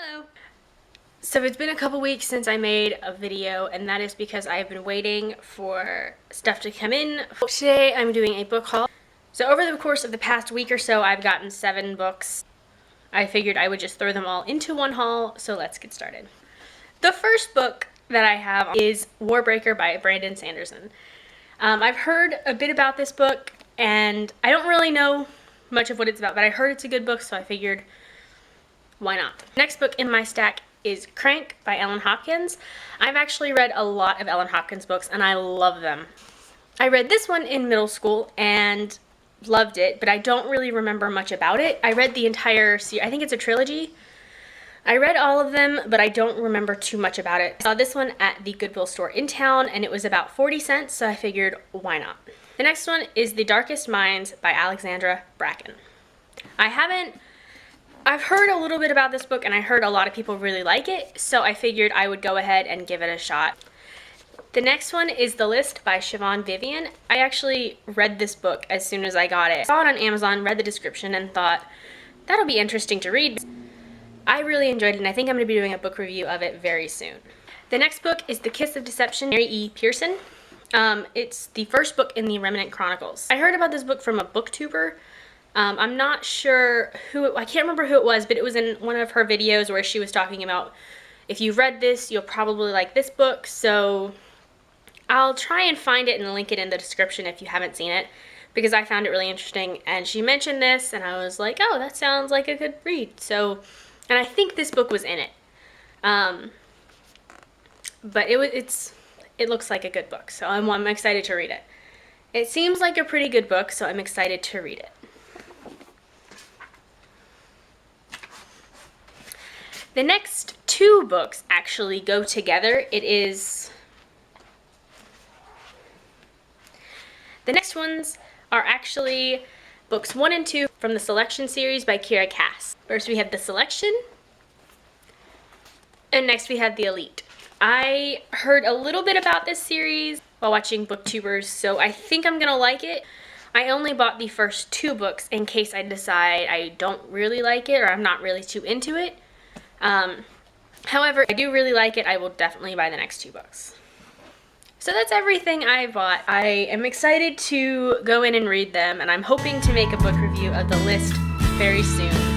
Hello. So it's been a couple weeks since I made a video, and that is because I've been waiting for stuff to come in. Today I'm doing a book haul. So over the course of the past week or so, I've gotten 7 books. I figured I would just throw them all into one haul, so let's get started. The first book that I have is Warbreaker by Brandon Sanderson. I've heard a bit about this book, and I don't really know much of what it's about, but I heard it's a good book, so I figured, why not? Next book in my stack is Crank by Ellen Hopkins. I've actually read a lot of Ellen Hopkins books, and I love them. I read this one in middle school and loved it, but I don't really remember much about it. I read the entire series. I think it's a trilogy. I read all of them, but I don't remember too much about it. I saw this one at the Goodwill store in town, and it was about 40 cents, so I figured, why not? The next one is The Darkest Minds by Alexandra Bracken. I've heard a little bit about this book, and I heard a lot of people really like it, so I figured I would go ahead and give it a shot. The next one is The List by Siobhan Vivian. I actually read this book as soon as I got it. I saw it on Amazon, read the description, and thought, that'll be interesting to read. I really enjoyed it, and I think I'm going to be doing a book review of it very soon. The next book is The Kiss of Deception, Mary E. Pearson. It's the first book in the Remnant Chronicles. I heard about this book from a booktuber. I'm not sure I can't remember who it was, but it was in one of her videos where she was talking about, if you've read this, you'll probably like this book, so I'll try and find it and link it in the description if you haven't seen it, because I found it really interesting, and she mentioned this, and I was like, oh, that sounds like a good read, so, and I think this book was in it, but it looks like a good book, so I'm excited to read it. It seems like a pretty good book, so I'm excited to read it. The next 2 books actually go together. The next ones are actually books 1 and 2 from the Selection series by Kiera Cass. First we have The Selection, and next we have The Elite. I heard a little bit about this series while watching booktubers, so I think I'm gonna like it. I only bought the first 2 books in case I decide I don't really like it or I'm not really too into it. However, I do really like it. I will definitely buy the next 2 books. So that's everything I bought. I am excited to go in and read them, and I'm hoping to make a book review of The List very soon.